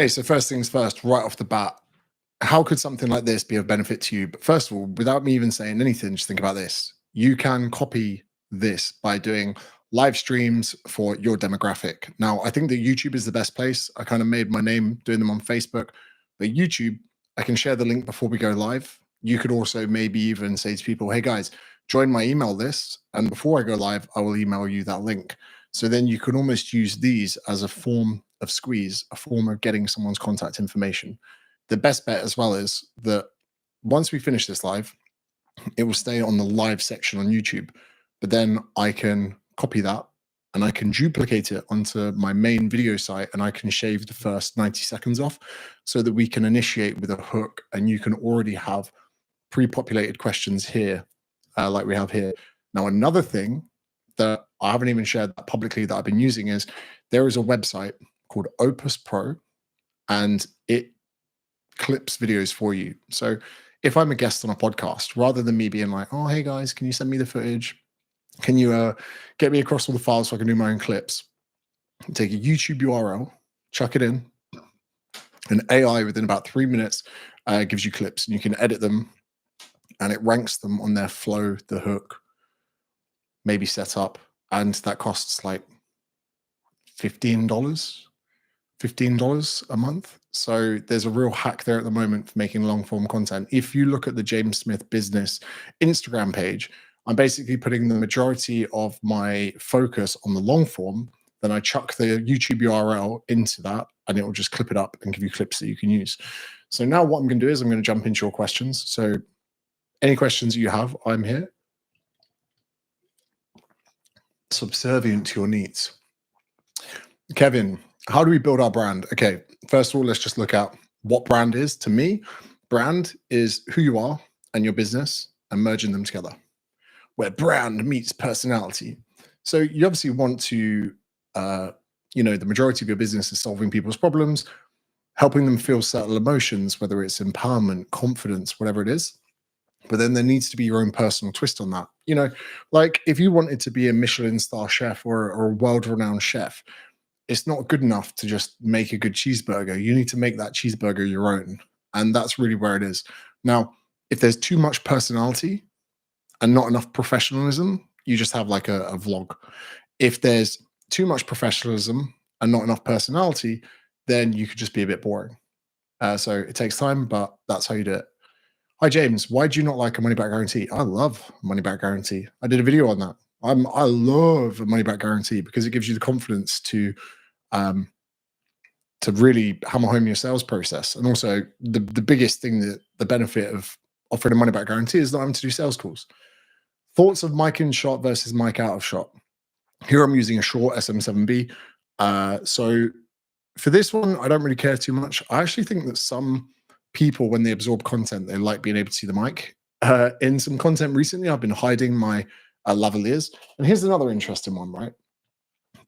Okay, so first things first, right off the bat, how could something like this be of benefit to you? But first of all, without me even saying anything, just think about this. You can copy this by doing live streams for your demographic. Now, I think that YouTube is the best place. I kind of made my name doing them on Facebook, but YouTube, I can share the link before we go live. You could also maybe even say to people, hey guys, join my email list. And before I go live, I will email you that link. So then you can almost use these as a form of squeeze, a form of getting someone's contact information. The best bet as well is that once we finish this live, it will stay on the live section on YouTube, but then I can copy that and I can duplicate it onto my main video site and I can shave the first 90 seconds off so that we can initiate with a hook and you can already have pre-populated questions here, like we have here. Now, another thing that I haven't even shared that publicly that I've been using is there is a website called Opus Pro and it clips videos for you. So if I'm a guest on a podcast, rather than me being like, oh, hey guys, can you send me the footage? Can you get me across all the files so I can do my own clips? Take a YouTube URL, chuck it in, and AI within about 3 minutes gives you clips and you can edit them and it ranks them on their flow, the hook, maybe set up. And that costs like $15 a month. So there's a real hack there at the moment for making long form content. If you look at the James Smith Business Instagram page, I'm basically putting the majority of my focus on the long form. Then I chuck the YouTube URL into that and it will just clip it up and give you clips that you can use. So now what I'm going to do is I'm going to jump into your questions. So any questions you have, I'm here. Subservient to your needs. Kevin, how do we build our brand? Okay, first of all, let's just look at what brand is. To me, brand is who you are and your business and merging them together, where brand meets personality. So you obviously want to, the majority of your business is solving people's problems, helping them feel certain emotions, whether it's empowerment, confidence, whatever it is. But then there needs to be your own personal twist on that. Like if you wanted to be a Michelin star chef or a world-renowned chef, it's not good enough to just make a good cheeseburger. You need to make that cheeseburger your own. And that's really where it is. Now, if there's too much personality and not enough professionalism, you just have like a vlog. If there's too much professionalism and not enough personality, then you could just be a bit boring. So it takes time, but that's how you do it. Hi, James. Why do you not like a money back guarantee? I love a money back guarantee. I did a video on that. I love a money back guarantee because it gives you the confidence to really hammer home your sales process. And also the biggest thing, that the benefit of offering a money back guarantee is not having to do sales calls. Thoughts of mic in shot versus mic out of shot. Here I'm using a Shure SM7B. So for this one, I don't really care too much. I actually think that some people, when they absorb content, they like being able to see the mic. In some content recently, I've been hiding my lavaliers. And here's another interesting one, right?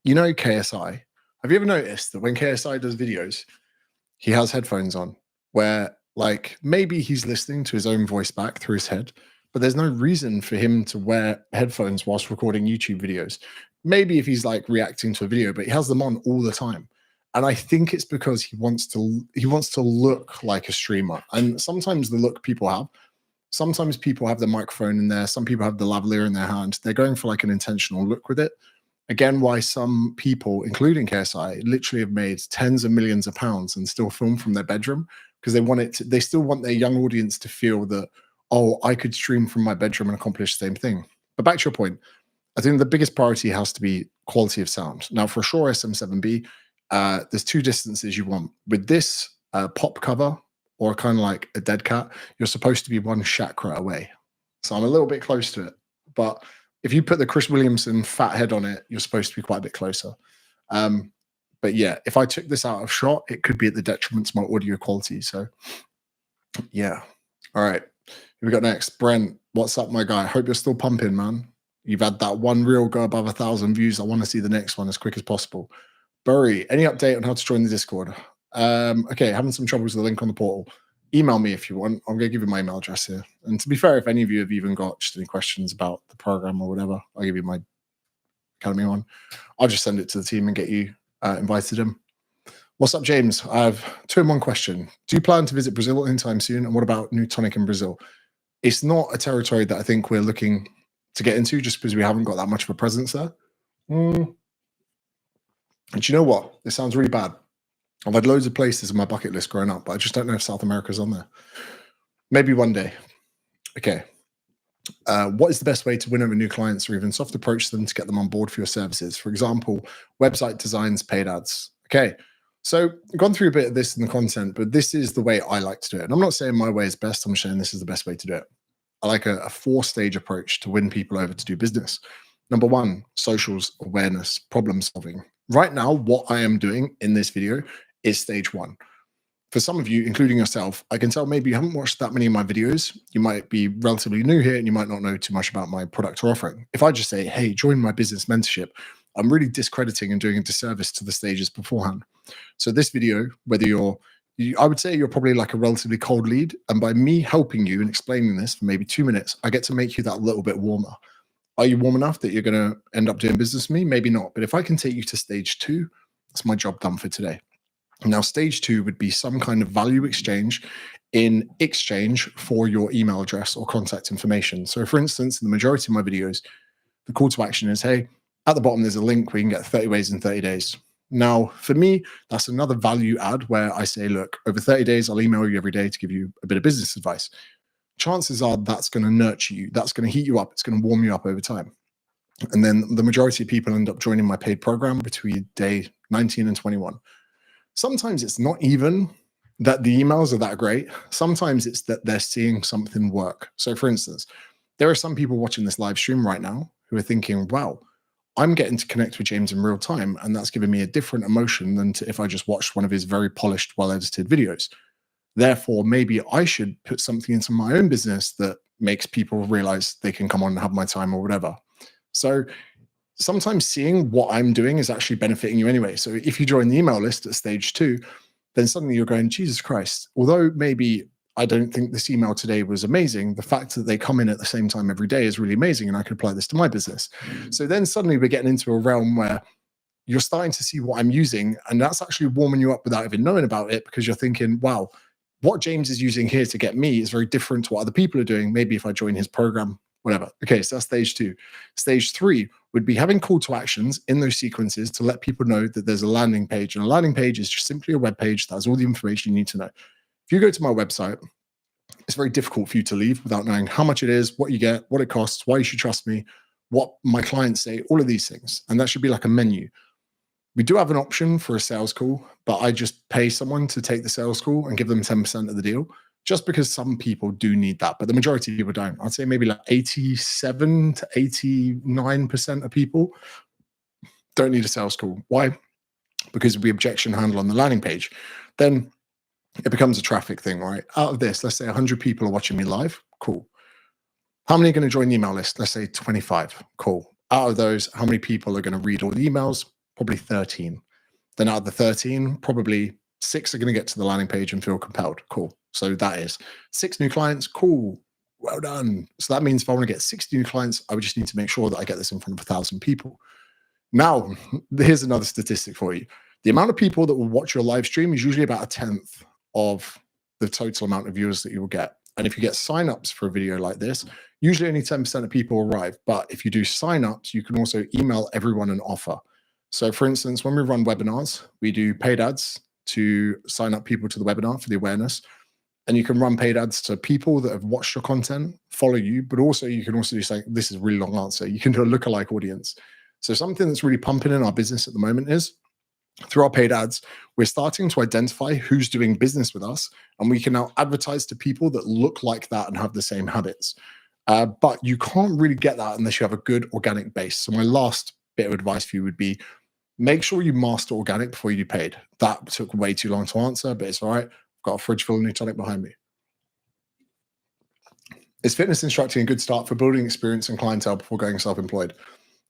You know KSI. Have you ever noticed that when KSI does videos, he has headphones on where like maybe he's listening to his own voice back through his head, but there's no reason for him to wear headphones whilst recording YouTube videos. Maybe if he's like reacting to a video, but he has them on all the time. And I think it's because he wants to look like a streamer. And sometimes the look people have, sometimes people have the microphone in there, some people have the lavalier in their hand. They're going for like an intentional look with it. Again, why some people, including KSI, literally have made tens of millions of pounds and still film from their bedroom because they still want their young audience to feel that, oh, I could stream from my bedroom and accomplish the same thing. But back to your point, I think the biggest priority has to be quality of sound. Now, for a Shure SM7B, there's two distances you want. With this pop cover or kind of like a dead cat, you're supposed to be one chakra away. So I'm a little bit close to it. But if you put the Chris Williamson fat head on it, you're supposed to be quite a bit closer. But yeah, if I took this out of shot, it could be at the detriment to my audio quality. So yeah. All right. Who we got next? Brent, what's up, my guy? Hope you're still pumping, man. You've had that one reel go above 1,000 views. I want to see the next one as quick as possible. Burry, any update on how to join the Discord? Okay, having some troubles with the link on the portal. Email me if you want. I'm going to give you my email address here. And to be fair, if any of you have even got just any questions about the program or whatever, I'll give you my Academy one. I'll just send it to the team and get you invited in. What's up, James? I have two in one question. Do you plan to visit Brazil anytime soon? And what about New Tonic in Brazil? It's not a territory that I think we're looking to get into just because we haven't got that much of a presence there. And you know what? This sounds really bad. I've had loads of places on my bucket list growing up, but I just don't know if South America's on there. Maybe one day. Okay. What is the best way to win over new clients or even soft approach them to get them on board for your services? For example, website designs, paid ads. Okay. So I've gone through a bit of this in the content, but this is the way I like to do it. And I'm not saying my way is best. I'm saying this is the best way to do it. I like a 4-stage approach to win people over to do business. Number 1, socials, awareness, problem solving. Right now, what I am doing in this video is stage 1. For some of you, including yourself, I can tell maybe you haven't watched that many of my videos. You might be relatively new here and you might not know too much about my product or offering. If I just say, hey, join my business mentorship, I'm really discrediting and doing a disservice to the stages beforehand. So this video, whether I would say you're probably like a relatively cold lead. And by me helping you and explaining this for maybe 2 minutes, I get to make you that little bit warmer. Are you warm enough that you're going to end up doing business with me? Maybe not. But if I can take you to stage 2, that's my job done for today. Now, stage 2 would be some kind of value exchange in exchange for your email address or contact information. So for instance, in the majority of my videos, the call to action is, hey, at the bottom, there's a link where you can get 30 ways in 30 days. Now, for me, that's another value add where I say, look, over 30 days, I'll email you every day to give you a bit of business advice. Chances are that's going to nurture you. That's going to heat you up. It's going to warm you up over time. And then the majority of people end up joining my paid program between day 19 and 21. Sometimes it's not even that the emails are that great. Sometimes it's that they're seeing something work. So for instance, there are some people watching this live stream right now who are thinking, wow, I'm getting to connect with James in real time. And that's giving me a different emotion than if I just watched one of his very polished, well-edited videos. Therefore, maybe I should put something into my own business that makes people realize they can come on and have my time or whatever. So sometimes seeing what I'm doing is actually benefiting you anyway. So if you join the email list at stage 2, then suddenly you're going, Jesus Christ, although maybe I don't think this email today was amazing, the fact that they come in at the same time every day is really amazing, and I could apply this to my business. So then suddenly we're getting into a realm where you're starting to see what I'm using, and that's actually warming you up without even knowing about it, because you're thinking, wow, what James is using here to get me is very different to what other people are doing. Maybe if I join his program, whatever. Okay, so that's stage 2. Stage 3 would be having call to actions in those sequences to let people know that there's a landing page. And a landing page is just simply a web page that has all the information you need to know. If you go to my website, it's very difficult for you to leave without knowing how much it is, what you get, what it costs, why you should trust me, what my clients say, all of these things. And that should be like a menu. We do have an option for a sales call, but I just pay someone to take the sales call and give them 10% of the deal, just because some people do need that, but the majority of people don't. I'd say maybe like 87 to 89% of people don't need a sales call. Why? Because of the objection handle on the landing page. Then it becomes a traffic thing, right? Out of this, let's say 100 people are watching me live. Cool. How many are going to join the email list? Let's say 25. Cool. Out of those, how many people are going to read all the emails? Probably 13. Then out of the 13, probably 6 are going to get to the landing page and feel compelled. Cool. So that is 6 new clients. Cool. Well done. So that means if I want to get 60 new clients, I would just need to make sure that I get this in front of 1,000 people. Now, here's another statistic for you. The amount of people that will watch your live stream is usually about 1/10 of the total amount of viewers that you will get. And if you get signups for a video like this, usually only 10% of people arrive. But if you do signups, you can also email everyone an offer. So for instance, when we run webinars, we do paid ads to sign up people to the webinar for the awareness. And you can run paid ads to people that have watched your content, follow you, but also you can also do something, this is a really long answer. You can do a lookalike audience. So something that's really pumping in our business at the moment is through our paid ads, we're starting to identify who's doing business with us, and we can now advertise to people that look like that and have the same habits. But you can't really get that unless you have a good organic base. So my last bit of advice for you would be, make sure you master organic before you do paid. That took way too long to answer, but it's all right. I've got a fridge full of New Tonic behind me. Is fitness instructing a good start for building experience and clientele before going self-employed?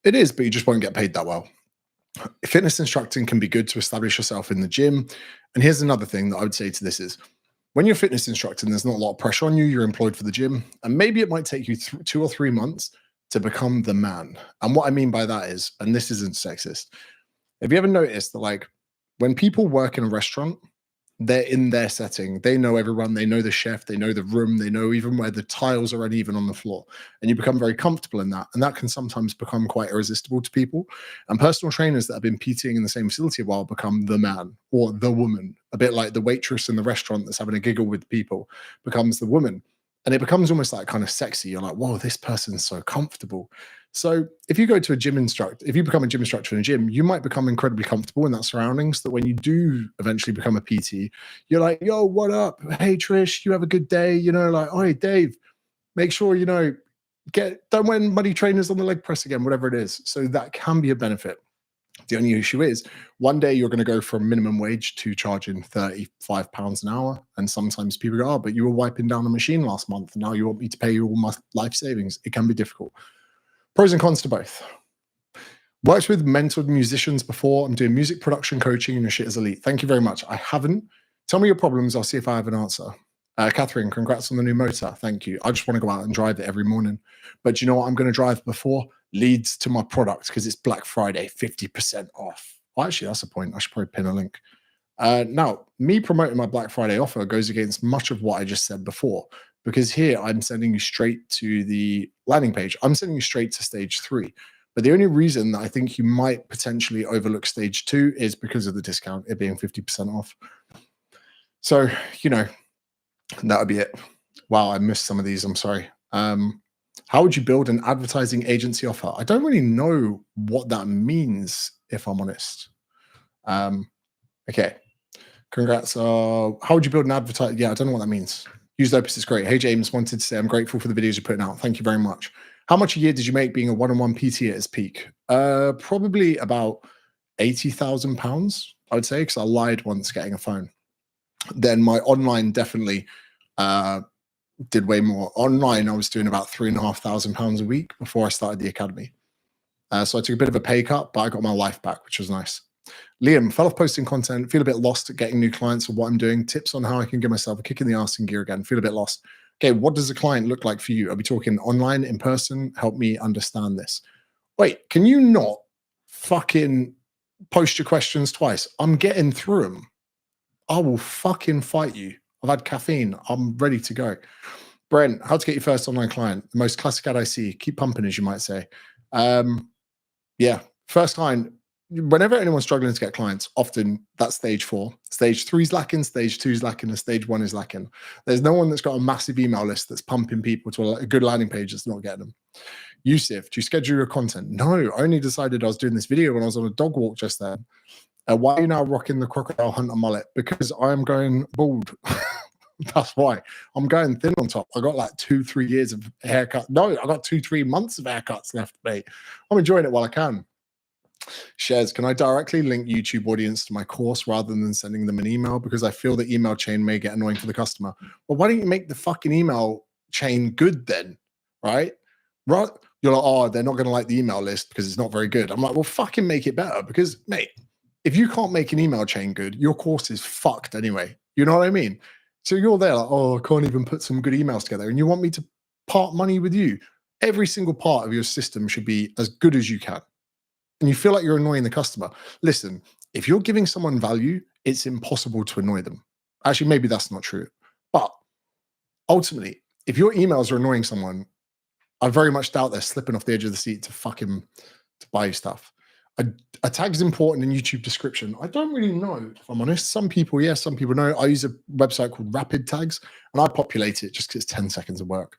It is, but you just won't get paid that well. Fitness instructing can be good to establish yourself in the gym. And here's another thing that I would say to this is, when you're fitness instructing, there's not a lot of pressure on you. You're employed for the gym, and maybe it might take you 2 or 3 months to become the man. And what I mean by that is, and this isn't sexist, have you ever noticed that, like, when people work in a restaurant, they're in their setting. They know everyone. They know the chef. They know the room. They know even where the tiles are uneven on the floor. And you become very comfortable in that. And that can sometimes become quite irresistible to people. And personal trainers that have been PTing in the same facility a while become the man or the woman, a bit like the waitress in the restaurant that's having a giggle with people becomes the woman. And it becomes almost like kind of sexy. You're like, whoa, this person's so comfortable. So if you go to a gym instructor, if you become a gym instructor in a gym, you might become incredibly comfortable in that surroundings that when you do eventually become a PT, you're like, yo, what up? Hey, Trish, you have a good day. Like, oh, hey, Dave, make sure, don't wear muddy trainers on the leg press again, whatever it is. So that can be a benefit. The only issue is one day you're going to go from minimum wage to charging £35 an hour. And sometimes people go, oh, but you were wiping down a machine last month. Now you want me to pay you all my life savings. It can be difficult. Pros and cons to both. Worked with mentored musicians before. I'm doing music production coaching and your shit is elite. Thank you very much. I haven't. Tell me your problems. I'll see if I have an answer. Catherine, congrats on the new motor. Thank you. I just want to go out and drive it every morning. But you know what I'm going to drive before? Leads to my product because it's Black Friday, 50% off. Oh, actually, that's a point. I should probably pin a link. Now, me promoting my Black Friday offer goes against much of what I just said before, because here I'm sending you straight to the landing page. I'm sending you straight to stage 3. But the only reason that I think you might potentially overlook stage 2 is because of the discount, it being 50% off. So, that would be it. Wow, I missed some of these. I'm sorry. How would you build an advertising agency offer? I don't really know what that means, if I'm honest. Okay. Congrats. How would you build an advertising? Yeah, I don't know what that means. Use Opus is great. Hey, James, wanted to say I'm grateful for the videos you're putting out. Thank you very much. How much a year did you make being a one-on-one PT at its peak? Probably about £80,000, I would say, because I lied once getting a phone. Then my online definitely did way more. Online, I was doing about £3,500 a week before I started the academy. So I took a bit of a pay cut, but I got my life back, which was nice. Liam, fell off posting content, feel a bit lost at getting new clients or what I'm doing. Tips on how I can give myself a kick in the arse in gear again. Feel a bit lost. Okay, what does a client look like for you? Are we talking online, in person? Help me understand this. Wait, can you not fucking post your questions twice? I'm getting through them. I will fucking fight you. I've had caffeine. I'm ready to go. Brent, how to get your first online client? The most classic ad I see. Keep pumping, as you might say. Yeah, first client. Whenever anyone's struggling to get clients, often that's stage 4. Stage 3 is lacking, stage 2 is lacking, and stage 1 is lacking. There's no one that's got a massive email list that's pumping people to a good landing page that's not getting them. Yusuf, do you schedule your content? No, I only decided I was doing this video when I was on a dog walk just then. Why are you now rocking the crocodile hunter mullet? Because I am going bald. That's why. I'm going thin on top. I got like 2-3 years of haircut. No, I got 2-3 months of haircuts left, mate. I'm enjoying it while I can. Shares, can I directly link YouTube audience to my course rather than sending them an email? Because I feel the email chain may get annoying for the customer. Well, why don't you make the fucking email chain good then? Right? Right? You're like, oh, they're not going to like the email list because it's not very good. I'm like, well, fucking make it better because, mate, if you can't make an email chain good, your course is fucked anyway. You know what I mean? So you're there like, oh, I can't even put some good emails together. And you want me to part money with you. Every single part of your system should be as good as you can. And you feel like you're annoying the customer. Listen, if you're giving someone value, it's impossible to annoy them. Actually, maybe that's not true. But ultimately, if your emails are annoying someone, I very much doubt they're slipping off the edge of the seat to buy you stuff. A tag is important in YouTube description. I don't really know, if I'm honest. Some people, yes, some people know. I use a website called Rapid Tags, and I populate it just because it's 10 seconds of work.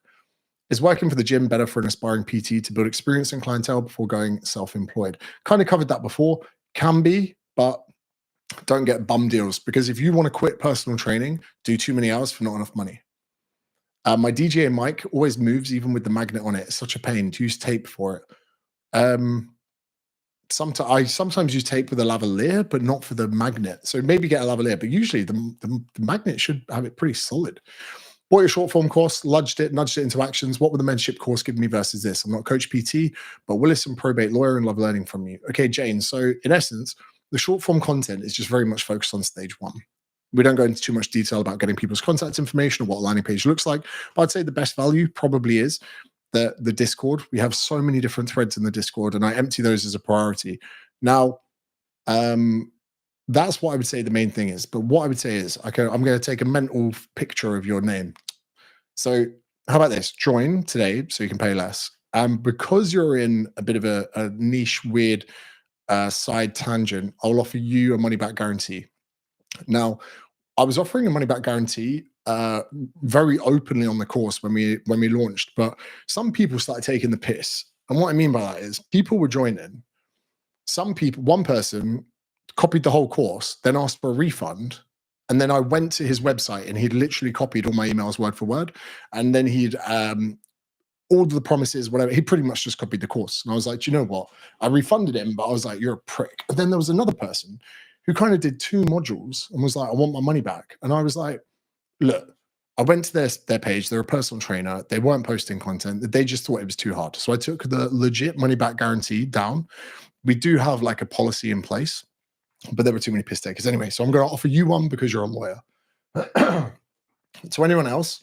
Is working for the gym better for an aspiring PT to build experience and clientele before going self-employed? Kind of covered that before. Can be, but don't get bum deals, because if you want to quit personal training, do too many hours for not enough money. My DJ mic always moves even with the magnet on it. It's such a pain to use tape for it. I sometimes use tape with a lavalier, but not for the magnet. So maybe get a lavalier, but usually the magnet should have it pretty solid. Bought your short form course, nudged it into actions. What would the mentorship course give me versus this? I'm not coach PT, but Willis and probate lawyer and love learning from you. Okay, Jane. So in essence, the short form content is just very much focused on stage 1. We don't go into too much detail about getting people's contact information or what a landing page looks like. But I'd say the best value probably is the Discord. We have so many different threads in the Discord, and I empty those as a priority. Now, That's what I would say the main thing is. But what I would say is, okay, I'm going to take a mental picture of your name. So how about this? Join today so you can pay less. Because you're in a bit of a niche, weird side tangent, I'll offer you a money back guarantee. Now, I was offering a money back guarantee very openly on the course when we launched, but some people started taking the piss. And what I mean by that is people were joining. Some people, one person copied the whole course, then asked for a refund. And then I went to his website and he'd literally copied all my emails word for word. And then he'd all the promises, whatever, he pretty much just copied the course. And I was like, "Do you know what? I refunded him, but I was like, you're a prick." And then there was another person who kind of did 2 modules and was like, "I want my money back." And I was like, look, I went to their page. They're a personal trainer. They weren't posting content. They just thought it was too hard. So I took the legit money back guarantee down. We do have like a policy in place, but there were too many piss takers anyway. So I'm going to offer you one because you're a lawyer. To anyone else,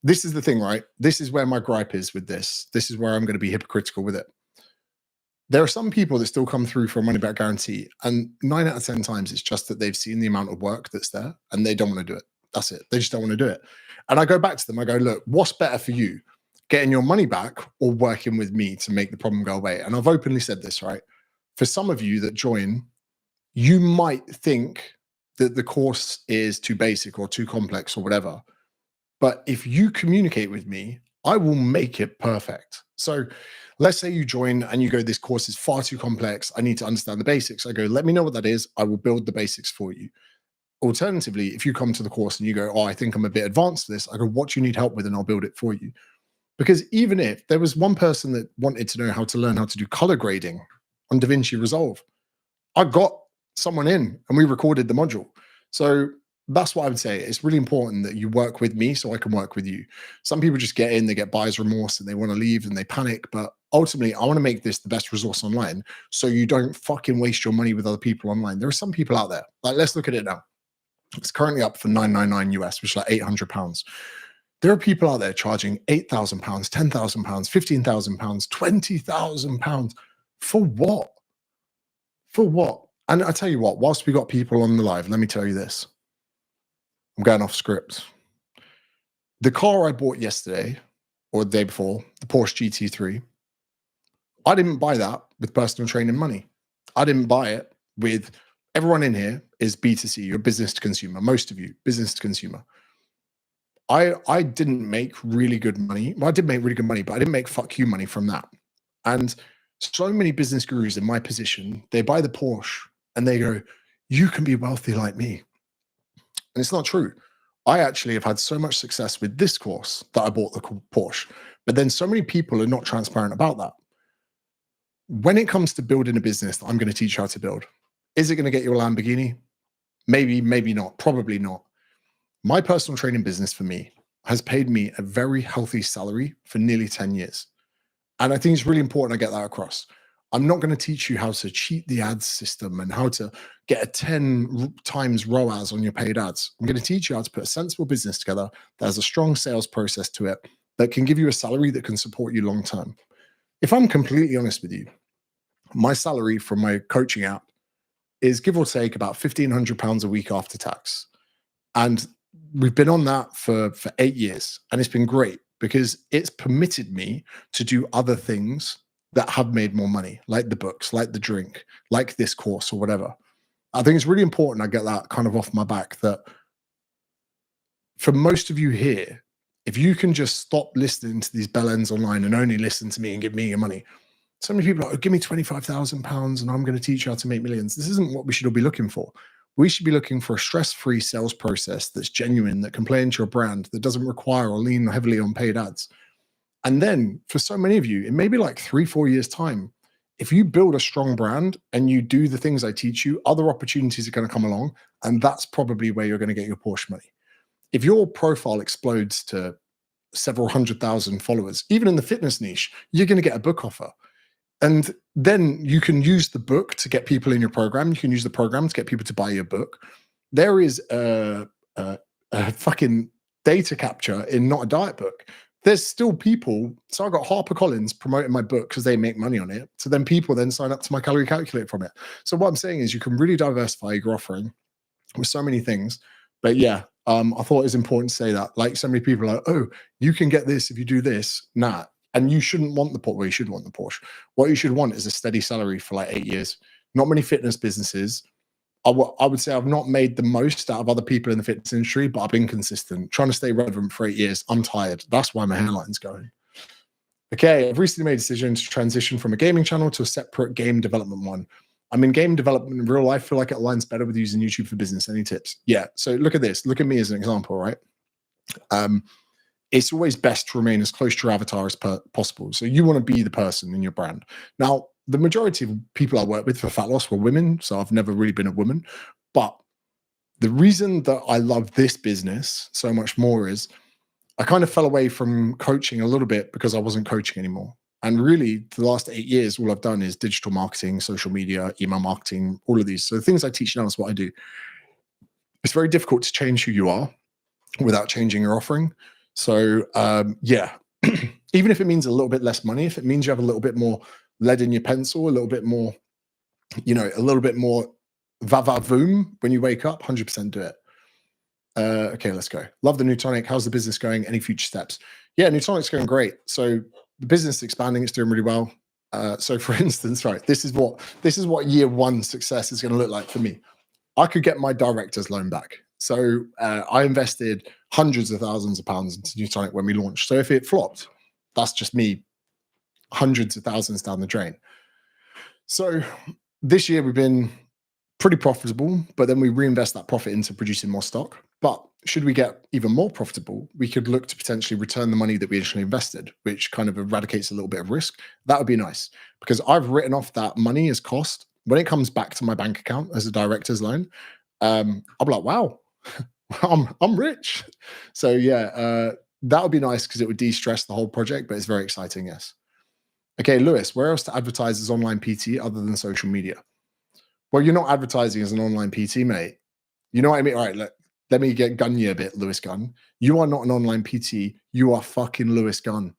this is the thing, right? This is where my gripe is with this. This is where I'm going to be hypocritical with it. There are some people that still come through for a money back guarantee, and 9 out of 10 times it's just that they've seen the amount of work that's there and they don't want to do it. That's it. They just don't want to do it. And I go back to them. I go, look, what's better for you? Getting your money back or working with me to make the problem go away? And I've openly said this, right? For some of you that join, you might think that the course is too basic or too complex or whatever. But if you communicate with me, I will make it perfect. So let's say you join and you go, this course is far too complex. I need to understand the basics. I go, let me know what that is. I will build the basics for you. Alternatively, if you come to the course and you go, oh, I think I'm a bit advanced for this, I go, what do you need help with? And I'll build it for you. Because even if there was one person that wanted to know how to learn how to do color grading on DaVinci Resolve, I got someone in and we recorded the module. So that's what I would say. It's really important that you work with me so I can work with you. Some people just get in, they get buyer's remorse and they want to leave and they panic. But ultimately, I want to make this the best resource online so you don't fucking waste your money with other people online. There are some people out there. Like, let's look at it now. It's currently up for $999 US, which is like £800. There are people out there charging £8,000, £10,000, £15,000, £20,000 for what? For what? And I tell you what, whilst we got people on the live, let me tell you this. I'm going off script. The car I bought yesterday or the day before, the Porsche GT3, I didn't buy that with personal training money. I didn't buy it with, everyone in here is B2C, you're business to consumer, most of you, business to consumer. I didn't make really good money. Well, I did make really good money, but I didn't make fuck you money from that. And so many business gurus in my position, they buy the Porsche and they go, you can be wealthy like me. And it's not true. I actually have had so much success with this course that I bought the Porsche, but then so many people are not transparent about that. When it comes to building a business that I'm going to teach you how to build, is it going to get you a Lamborghini? Maybe, maybe not, probably not. My personal training business for me has paid me a very healthy salary for nearly 10 years. And I think it's really important I get that across. I'm not going to teach you how to cheat the ads system and how to get a 10 times ROAS on your paid ads. I'm going to teach you how to put a sensible business together that has a strong sales process to it that can give you a salary that can support you long term. If I'm completely honest with you, my salary from my coaching app is give or take about £1,500 a week after tax. And we've been on that for 8 years. And it's been great because it's permitted me to do other things that have made more money, like the books, like the drink, like this course or whatever. I think it's really important I get that kind of off my back, that for most of you here, if you can just stop listening to these bellends online and only listen to me and give me your money. So many people are like, oh, give me £25,000 and I'm going to teach you how to make millions. This isn't what we should all be looking for. We should be looking for a stress-free sales process that's genuine, that can play into your brand, that doesn't require or lean heavily on paid ads. And then for so many of you, it may be like 3-4 years time. If you build a strong brand and you do the things I teach you, other opportunities are going to come along. And that's probably where you're going to get your Porsche money. If your profile explodes to several 100,000 followers, even in the fitness niche, you're going to get a book offer. And then you can use the book to get people in your program. You can use the program to get people to buy your book. There is a fucking data capture in Not a Diet Book. there's still people. So I got HarperCollins promoting my book because they make money on it. So then people then sign up to my calorie calculator from it. So what I'm saying is you can really diversify your offering with so many things. But yeah, I thought it was important to say that. Like so many people are like, oh, you can get this if you do this. Nah. And you shouldn't want the Porsche. Well, you should want the Porsche. What you should want is a steady salary for like 8 years. Not many fitness businesses. I would say I've not made the most out of other people in the fitness industry, but I've been consistent, trying to stay relevant for 8 years. I'm tired. That's why my hairline's going. Okay, I've recently made a decision to transition from a gaming channel to a separate game development one. I'm in game development in real life. Feel like it aligns better with using YouTube for business. Any tips? Yeah. So look at this. Look at me as an example, right? It's always best to remain as close to your avatar as possible. So you want to be the person in your brand. Now, the majority of people I work with for fat loss were women, so I've never really been a woman. But the reason that I love this business so much more is I kind of fell away from coaching a little bit because I wasn't coaching anymore. And really, the last 8 years, all I've done is digital marketing, social media, email marketing, all of these. So the things I teach now is what I do. It's very difficult to change who you are without changing your offering. So yeah, even if it means a little bit less money, if it means you have a little bit more lead in your pencil, a little bit more, a little bit more va-va-voom when you wake up, 100% do it. Okay, let's go. Love the new tonic. How's the business going? Any future steps? Yeah, new tonic's going great. So the business is expanding. It's doing really well. So for instance, right, this is what year one success is going to look like for me. I could get my director's loan back. So I invested hundreds of thousands of pounds into new tonic when we launched. So if it flopped, that's just me hundreds of thousands down the drain. So this year we've been pretty profitable, but then we reinvest that profit into producing more stock. But should we get even more profitable, we could look to potentially return the money that we initially invested, which kind of eradicates a little bit of risk. That would be nice because I've written off that money as cost. When it comes back to my bank account as a director's loan, I'll be like, wow, I'm rich. So yeah, that would be nice because it would de-stress the whole project, but it's very exciting, yes. Okay, Lewis, where else to advertise as online PT other than social media? Well, you're not advertising as an online PT, mate. You know what I mean? All right, let me get gun you a bit, Lewis Gunn. You are not an online PT. You are fucking Lewis Gunn.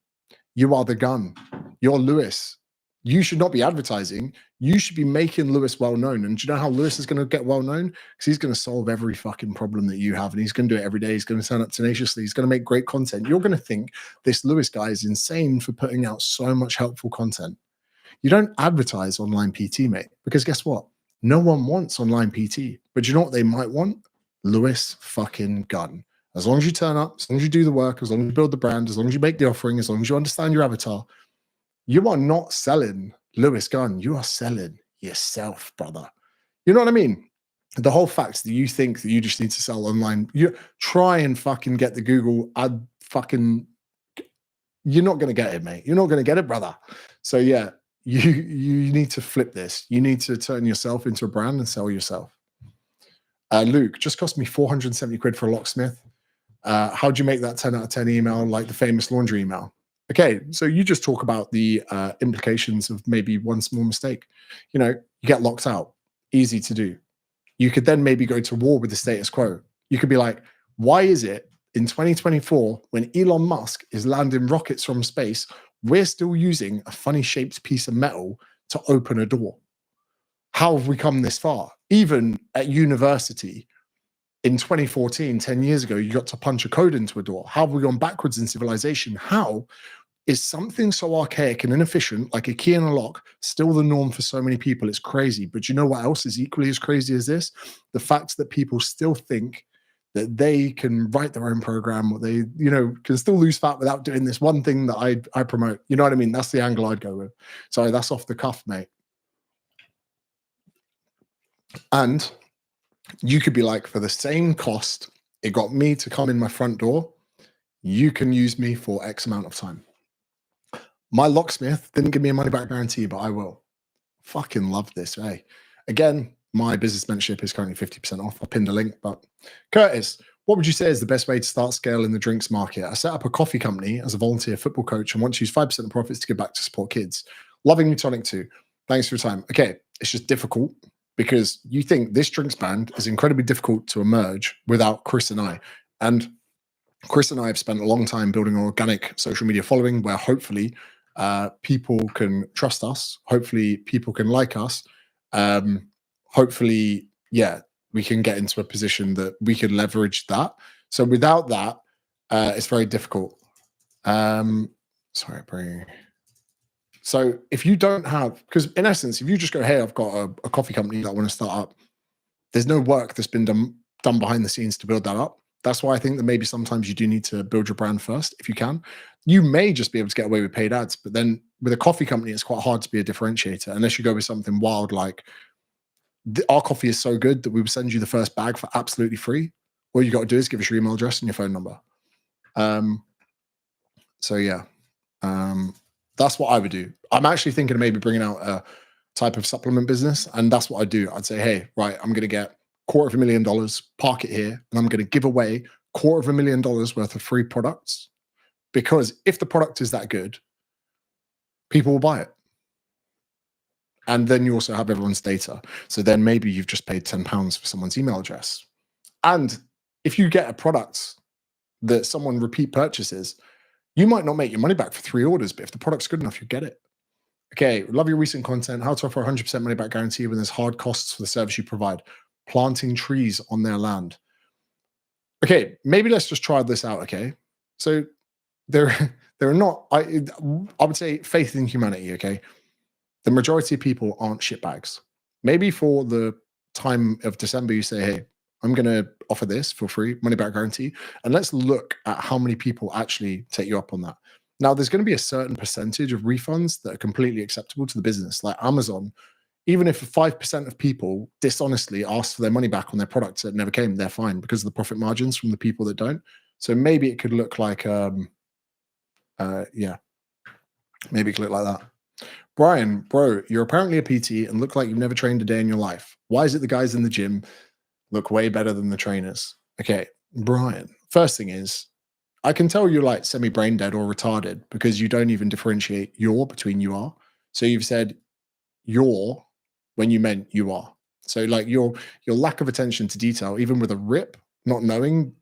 You are the gun. You're Lewis. You should not be advertising. You should be making Lewis well known. And do you know how Lewis is going to get well known? Because he's going to solve every fucking problem that you have. And he's going to do it every day. He's going to turn up tenaciously. He's going to make great content. You're going to think this Lewis guy is insane for putting out so much helpful content. You don't advertise online PT, mate. Because guess what? No one wants online PT. But you know what they might want? Lewis fucking Gunn. As long as you turn up, as long as you do the work, as long as you build the brand, as long as you make the offering, as long as you understand your avatar, you are not selling Lewis Gunn. You are selling yourself, brother. You know what I mean? The whole fact that you think that you just need to sell online, you try and fucking get the Google ad fucking, you're not going to get it, mate. You're not going to get it, brother. So yeah, you need to flip this. You need to turn yourself into a brand and sell yourself. Luke, just cost me 470 quid for a locksmith. How'd you make that 10 out of 10 email like the famous laundry email? Okay, so you just talk about the implications of maybe one small mistake. You get locked out. Easy to do. You could then maybe go to war with the status quo. You could be like, why is it in 2024, when Elon Musk is landing rockets from space, we're still using a funny shaped piece of metal to open a door? How have we come this far? Even at university in 2014, 10 years ago, you got to punch a code into a door. How have we gone backwards in civilization? How is something so archaic and inefficient, like a key and a lock, still the norm for so many people? It's crazy. But you know what else is equally as crazy as this? The fact that people still think that they can write their own program, or they, can still lose fat without doing this one thing that I promote. You know what I mean? That's the angle I'd go with. Sorry, that's off the cuff, mate. And you could be like, for the same cost, it got me to come in my front door. You can use me for X amount of time. My locksmith didn't give me a money back guarantee, but I will. Fucking love this, hey. Again, my business mentorship is currently 50% off. I pinned a link, but Curtis, what would you say is the best way to start scaling the drinks market? I set up a coffee company as a volunteer football coach and want to use 5% of profits to give back to support kids. Loving Newtonic too. Thanks for your time. Okay, it's just difficult because you think this drinks brand is incredibly difficult to emerge without Chris and I. And Chris and I have spent a long time building an organic social media following where hopefully people can trust us. Hopefully people can like us. Hopefully, yeah, we can get into a position that we can leverage that. So without that, it's very difficult. Sorry, bring. So if you don't have, because in essence, if you just go, hey, I've got a coffee company that I want to start up, there's no work that's been done behind the scenes to build that up. That's why I think that maybe sometimes you do need to build your brand first if you can. You may just be able to get away with paid ads, but then with a coffee company, it's quite hard to be a differentiator unless you go with something wild like our coffee is so good that we will send you the first bag for absolutely free. All you got to do is give us your email address and your phone number. So yeah, that's what I would do. I'm actually thinking of maybe bringing out a type of supplement business, and that's what I do. I'd say, hey, right, I'm going to get $250,000, park it here, and I'm going to give away $250,000 worth of free products, because if the product is that good, people will buy it. And then you also have everyone's data. So then maybe you've just paid £10 for someone's email address. And if you get a product that someone repeat purchases, you might not make your money back for 3 orders, but if the product's good enough, you get it. Okay, love your recent content. How to offer 100% money back guarantee when there's hard costs for the service you provide. Planting trees on their land. Okay, maybe let's just try this out, okay? So there are not, I would say faith in humanity, okay? The majority of people aren't shitbags. Maybe for the time of December, you say, hey, I'm going to offer this for free, money back guarantee. And let's look at how many people actually take you up on that. Now, there's going to be a certain percentage of refunds that are completely acceptable to the business, like Amazon. Even if 5% of people dishonestly ask for their money back on their products that never came, they're fine because of the profit margins from the people that don't. So maybe it could look like, yeah, maybe it could look like that. Brian, bro, you're apparently a PT and look like you've never trained a day in your life. Why is it the guys in the gym look way better than the trainers? Okay, Brian, first thing is, I can tell you're like semi-brain dead or retarded because you don't even differentiate your between you are. So you've said your when you meant you are. So like your lack of attention to detail, even with a rip, not knowing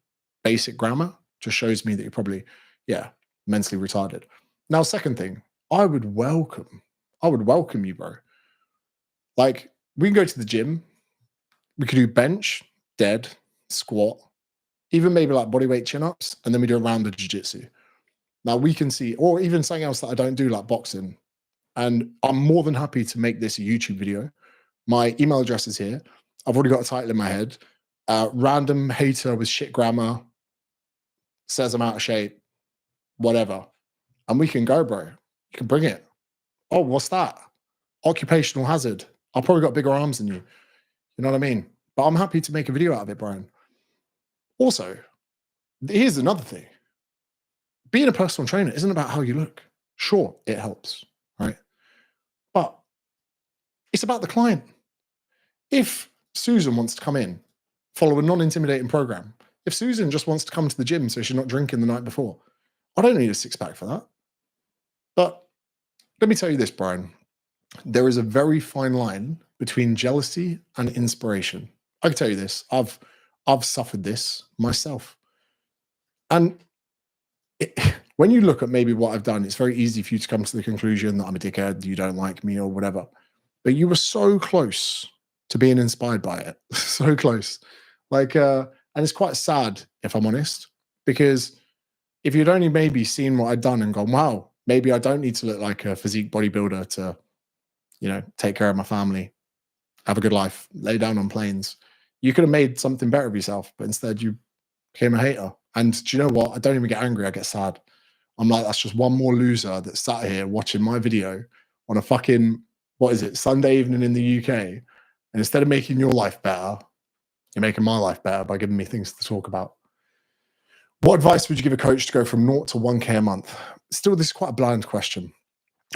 basic grammar, just shows me that you're probably, yeah, mentally retarded. Now, second thing, I would welcome you, bro. Like, we can go to the gym, we could do bench, dead, squat, even maybe like bodyweight chin-ups, and then we do a round of jiu-jitsu. Now we can see, or even something else that I don't do, like boxing. And I'm more than happy to make this a YouTube video. My email address is here. I've already got a title in my head. Random hater with shit grammar says I'm out of shape, whatever. And we can go, bro. You can bring it. Oh, what's that? Occupational hazard. I've probably got bigger arms than you. You know what I mean? But I'm happy to make a video out of it, Brian. Also, here's another thing. Being a personal trainer isn't about how you look. Sure, it helps, right? But it's about the client. If Susan wants to come in, follow a non-intimidating program, if Susan just wants to come to the gym so she's not drinking the night before, I don't need a six-pack for that. But let me tell you this, Brian. There is a very fine line between jealousy and inspiration. I can tell you this. I've suffered this myself. And when you look at maybe what I've done, it's very easy for you to come to the conclusion that I'm a dickhead, you don't like me or whatever. But you were so close to being inspired by it. So close. Like, and it's quite sad, if I'm honest, because if you'd only maybe seen what I'd done and gone, wow, maybe I don't need to look like a physique bodybuilder to, you know, take care of my family, have a good life, lay down on planes. You could have made something better of yourself, but instead you became a hater. And do you know what? I don't even get angry. I get sad. I'm like, that's just one more loser that sat here watching my video on a fucking, what is it, Sunday evening in the UK. And instead of making your life better, you're making my life better by giving me things to talk about. What advice would you give a coach to go from 0 to 1K a month? Still, this is quite a bland question.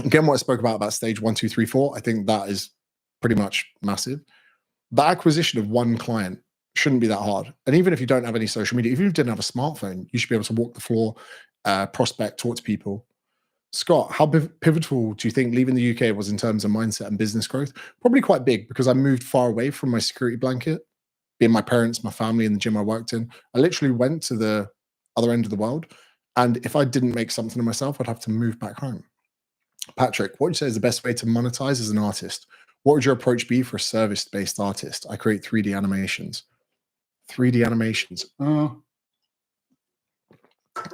Again, what I spoke about stage 1, 2, 3, 4, I think that is pretty much massive. The acquisition of one client shouldn't be that hard. And even if you don't have any social media, even if you didn't have a smartphone, you should be able to walk the floor, prospect, talk to people. Scott, how pivotal do you think leaving the UK was in terms of mindset and business growth? Probably quite big, because I moved far away from my security blanket, being my parents, my family, and the gym I worked in. I literally went to the other end of the world. And if I didn't make something of myself, I'd have to move back home. Patrick, what would you say is the best way to monetize as an artist? What would your approach be for a service-based artist? I create 3D animations. 3D animations.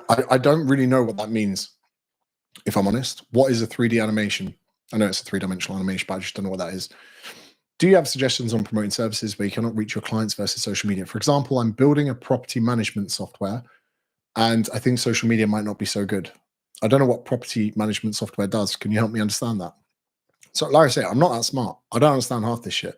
I don't really know what that means, if I'm honest. What is a 3D animation? I know it's a three-dimensional animation, but I just don't know what that is. Do you have suggestions on promoting services where you cannot reach your clients versus social media? For example, I'm building a property management software, and I think social media might not be so good. I don't know what property management software does. Can you help me understand that? So, like I say, I'm not that smart. I don't understand half this shit.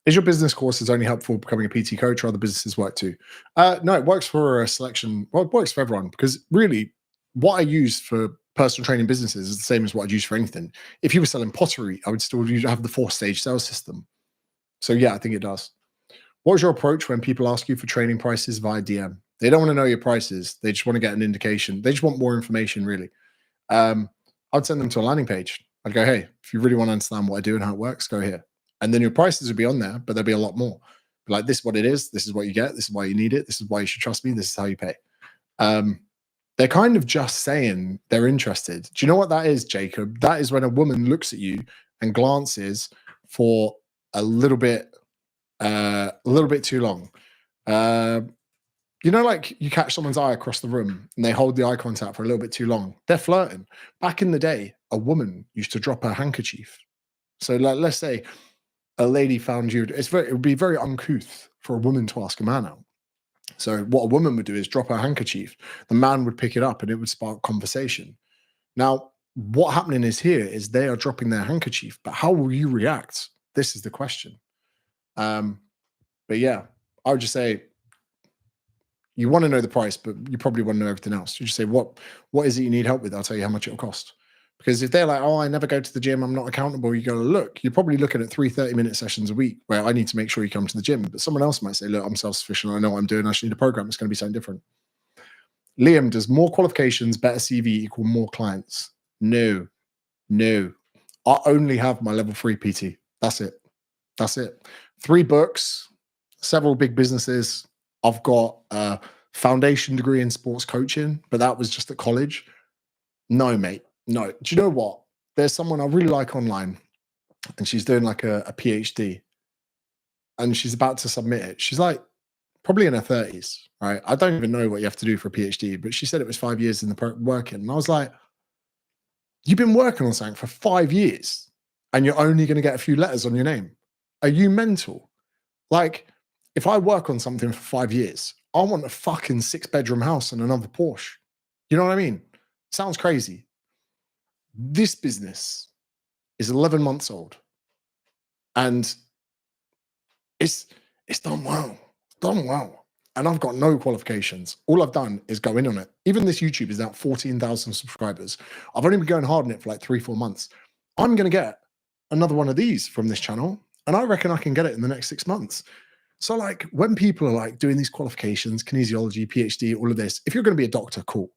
Is your business courses only helpful becoming a PT coach, or other businesses work too? No, it works for a selection. Well, it works for everyone, because really what I use for personal training businesses is the same as what I'd use for anything. If you were selling pottery, I would still have the 4-stage sales system. So yeah, I think it does. What is your approach when people ask you for training prices via DM? They don't want to know your prices. They just want to get an indication. They just want more information, really. I'd send them to a landing page. I'd go, hey, if you really want to understand what I do and how it works, go here. And then your prices would be on there, but there'll be a lot more. Like, this is what it is. This is what you get. This is why you need it. This is why you should trust me. This is how you pay. They're kind of just saying they're interested. Do you know what that is, Jacob? That is when a woman looks at you and glances for a little bit too long. You know, like you catch someone's eye across the room and they hold the eye contact for a little bit too long. They're flirting. Back in the day, a woman used to drop her handkerchief. So, like, let's say a lady found you. It would be very uncouth for a woman to ask a man out. So what a woman would do is drop her handkerchief. The man would pick it up and it would spark conversation. Now, what happening is here is they are dropping their handkerchief, but how will you react? This is the question. But yeah, I would just say, you want to know the price, but you probably want to know everything else. You just say, what is it you need help with? I'll tell you how much it'll cost. Because if they're like, oh, I never go to the gym, I'm not accountable, you go, look, you're probably looking at 3 30-minute sessions a week where I need to make sure you come to the gym. But someone else might say, look, I'm self-sufficient, I know what I'm doing, I just need a program, it's going to be something different. Liam, does more qualifications, better CV equal more clients? No. I only have my level 3 PT. That's it. 3 books, several big businesses. I've got a foundation degree in sports coaching, but that was just at college. No, mate. No. Do you know what? There's someone I really like online, and she's doing like a PhD, and she's about to submit it. She's like probably in her 30s, right? I don't even know what you have to do for a PhD, but she said it was 5 years in the working. And I was like, you've been working on something for 5 years and you're only going to get a few letters on your name. Are you mental? Like, if I work on something for 5 years, I want a fucking 6-bedroom house and another Porsche. You know what I mean? Sounds crazy. This business is 11 months old and it's done well. And I've got no qualifications. All I've done is go in on it. Even this YouTube is now 14,000 subscribers. I've only been going hard on it for like 3-4 months. I'm going to get another one of these from this channel, and I reckon I can get it in the next 6 months. So, like, when people are like doing these qualifications, kinesiology, PhD, all of this, if you're going to be a doctor, cool.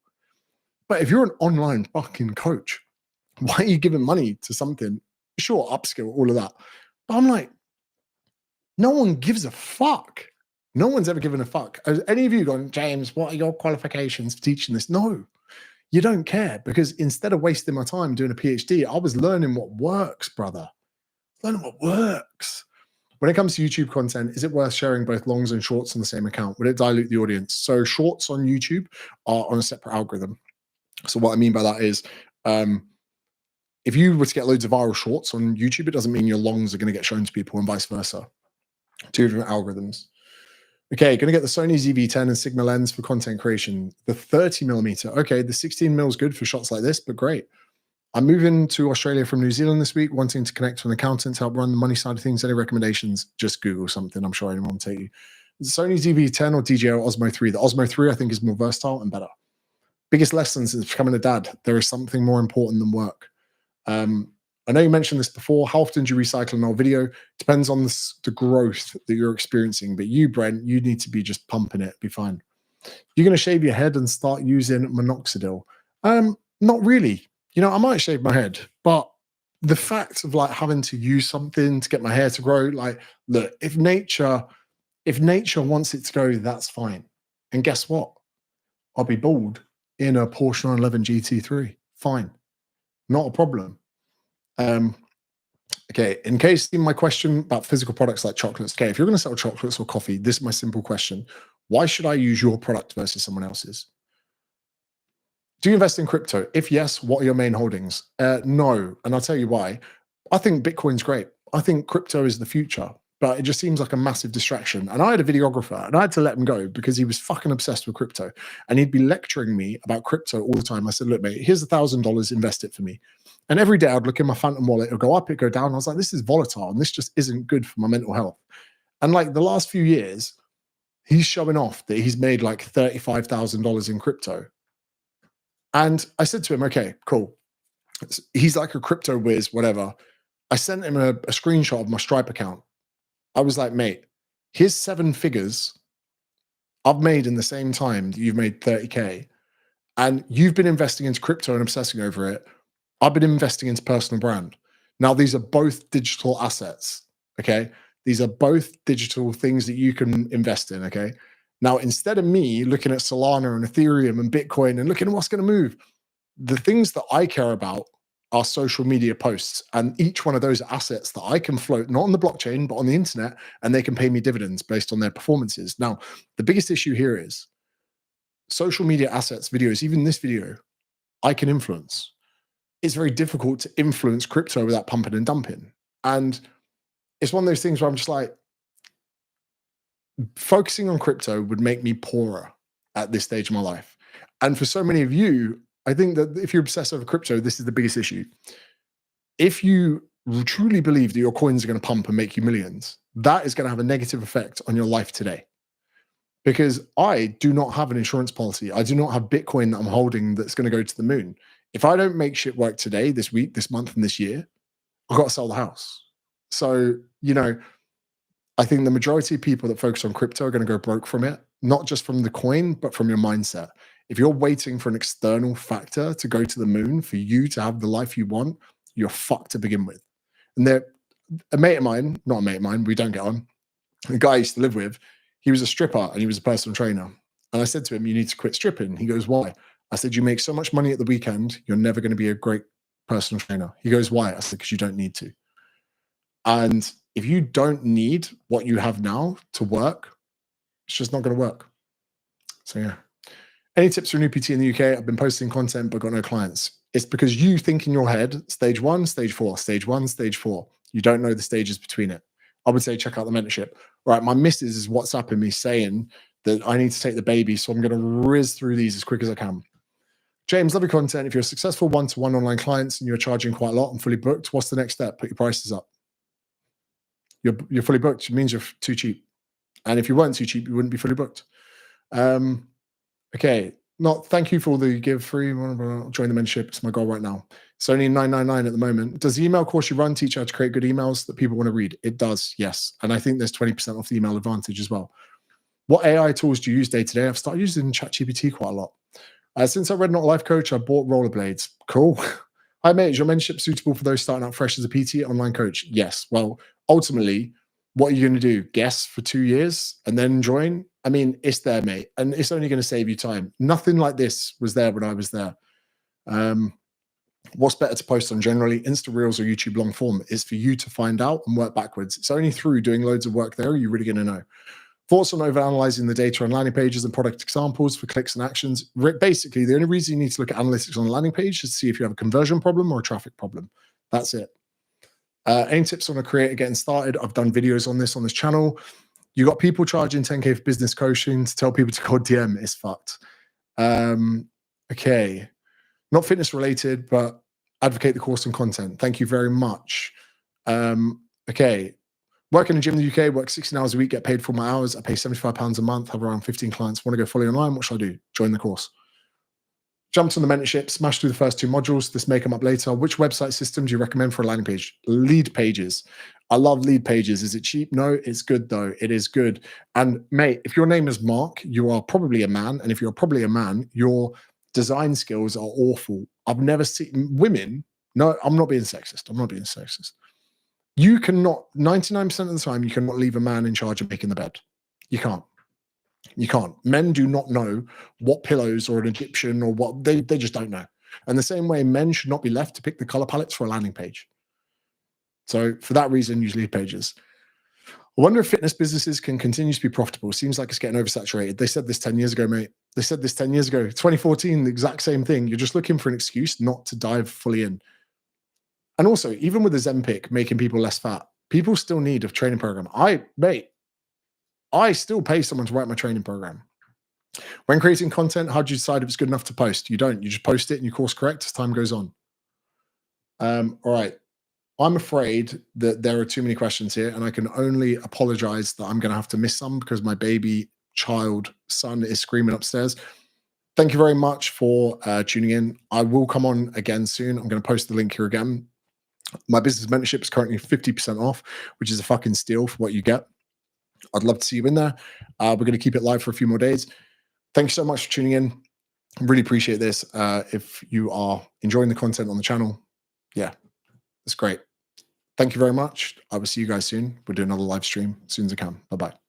But if you're an online fucking coach, why are you giving money to something? Sure, upskill, all of that. But I'm like, no one gives a fuck. No one's ever given a fuck. Has any of you gone, James, what are your qualifications for teaching this? No, you don't care, because instead of wasting my time doing a PhD, I was learning what works, brother. Learning what works. When it comes to YouTube content, is it worth sharing both longs and shorts on the same account? Would it dilute the audience? So shorts on YouTube are on a separate algorithm. So what I mean by that is, if you were to get loads of viral shorts on YouTube, it doesn't mean your longs are going to get shown to people and vice versa. 2 different algorithms. Okay, going to get the Sony ZV-10 and Sigma lens for content creation. The 30mm. Okay, the 16mm is good for shots like this, but great. I'm moving to Australia from New Zealand this week, wanting to connect with an accountant to help run the money side of things. Any recommendations? Just Google something. I'm sure anyone will take you. The Sony ZV-10 or DJI Osmo 3? The Osmo 3, I think, is more versatile and better. Biggest lesson since becoming a dad: there is something more important than work. I know you mentioned this before. How often do you recycle an old video? Depends on the growth that you're experiencing. But you, Brent, you need to be just pumping it. Be fine. You're going to shave your head and start using minoxidil? Not really. You know, I might shave my head, but the fact of like having to use something to get my hair to grow, like, look, if nature wants it to go, that's fine. And guess what? I'll be bald in a Porsche 911 GT3. Fine. Not a problem. Okay, in case in my question about physical products like chocolates, okay, if you're going to sell chocolates or coffee, this is my simple question. Why should I use your product versus someone else's? Do you invest in crypto? If yes, what are your main holdings? No, and I'll tell you why. I think Bitcoin's great. I think crypto is the future, but it just seems like a massive distraction. And I had a videographer and I had to let him go because he was fucking obsessed with crypto. And he'd be lecturing me about crypto all the time. I said, look, mate, here's $1,000, invest it for me. And every day I'd look in my Phantom wallet, it'll go up, it'll go down. I was like, this is volatile and this just isn't good for my mental health. And like the last few years, he's showing off that he's made like $35,000 in crypto. And I said to him, okay, cool. He's like a crypto whiz, whatever. I sent him a screenshot of my Stripe account. I was like, mate, here's 7 figures I've made in the same time that you've made 30K. And you've been investing into crypto and obsessing over it. I've been investing into personal brand. Now, these are both digital assets, okay? These are both digital things that you can invest in, okay? Now, instead of me looking at Solana and Ethereum and Bitcoin and looking at what's going to move, the things that I care about are social media posts. And each one of those are assets that I can float, not on the blockchain, but on the internet, and they can pay me dividends based on their performances. Now, the biggest issue here is social media assets, videos, even this video, I can influence. It's very difficult to influence crypto without pumping and dumping. And it's one of those things where I'm just like, focusing on crypto would make me poorer at this stage of my life. And for so many of you, I think that if you're obsessed over crypto, this is the biggest issue. If you truly believe that your coins are going to pump and make you millions, that is going to have a negative effect on your life today. Because I do not have an insurance policy. I do not have Bitcoin that I'm holding that's going to go to the moon. If I don't make shit work today, this week, this month, and this year, I've got to sell the house. So, you know, I think the majority of people that focus on crypto are going to go broke from it, not just from the coin, but from your mindset. If you're waiting for an external factor to go to the moon for you to have the life you want, you're fucked to begin with. And a mate of mine, not a mate of mine, we don't get on, the guy I used to live with, he was a stripper and he was a personal trainer. And I said to him, you need to quit stripping. He goes, why? I said, you make so much money at the weekend, you're never going to be a great personal trainer. He goes, why? I said, because you don't need to. And if you don't need what you have now to work, it's just not going to work. So yeah. Any tips for a new PT in the UK? I've been posting content, but got no clients. It's because you think in your head, stage 1, stage 4, stage 1, stage 4. You don't know the stages between it. I would say check out the mentorship. Right, my missus is WhatsApping me saying that I need to take the baby, so I'm going to whiz through these as quick as I can. James, love your content. If you're a successful one-to-one online clients and you're charging quite a lot and fully booked, what's the next step? Put your prices up. You're fully booked. It means you're too cheap. And if you weren't too cheap, you wouldn't be fully booked. Okay. Thank you for all the give free. Join the mentorship. It's my goal right now. It's only $9.99 at the moment. Does the email course you run teach you how to create good emails that people want to read? It does, yes. And I think there's 20% off the email advantage as well. What AI tools do you use day to day? I've started using ChatGPT quite a lot. Since I read Not a Life Coach, I bought rollerblades. Cool. Hi, mate. Is your mentorship suitable for those starting out fresh as a PT online coach? Yes. Well, ultimately, what are you going to do? Guess for 2 years and then join? I mean, it's there, mate. And it's only going to save you time. Nothing like this was there when I was there. What's better to post on generally? Insta Reels or YouTube long form is for you to find out and work backwards. It's only through doing loads of work there you're really going to know. Thoughts on over-analyzing the data on landing pages and product examples for clicks and actions? Basically, the only reason you need to look at analytics on a landing page is to see if you have a conversion problem or a traffic problem. That's it. Any tips on a creator getting started? I've done videos on this channel. You got people charging 10K for business coaching to tell people to call DM. It's fucked. Okay. Not fitness related, but advocate the course and content. Thank you very much. Okay. Work in a gym in the UK, work 16 hours a week, get paid for my hours. I pay £75 a month, have around 15 clients. Want to go fully online? What should I do? Join the course. Jumped on the mentorship, smashed through the first 2 modules. This may come up later. Which website system do you recommend for a landing page? Lead Pages. I love Lead Pages. Is it cheap? No, it's good though. It is good. And mate, if your name is Mark, you are probably a man. And if you're probably a man, your design skills are awful. I've never seen women. No, I'm not being sexist. I'm not being sexist. You cannot, 99% of the time, you cannot leave a man in charge of making the bed. You can't. You can't. Men do not know what pillows or an Egyptian or what they just don't know. And the same way, men should not be left to pick the color palettes for a landing page. So for that reason, use lead pages. I wonder if fitness businesses can continue to be profitable. Seems like it's getting oversaturated. They said this 10 years ago, mate. They said this 10 years ago. 2014, the exact same thing. You're just looking for an excuse not to dive fully in. And also, even with the Ozempic making people less fat, people still need a training program. I still pay someone to write my training program. When creating content, how do you decide if it's good enough to post? You don't. You just post it and you course correct as time goes on. All right. I'm afraid that there are too many questions here, and I can only apologize that I'm going to have to miss some because my baby child son is screaming upstairs. Thank you very much for tuning in. I will come on again soon. I'm going to post the link here again. My business mentorship is currently 50% off, which is a fucking steal for what you get. I'd love to see you in there. We're going to keep it live for a few more days. Thank you so much for tuning in. I really appreciate this. If you are enjoying the content on the channel, yeah, it's great. Thank you very much. I will see you guys soon. We'll do another live stream as soon as I can. Bye-bye.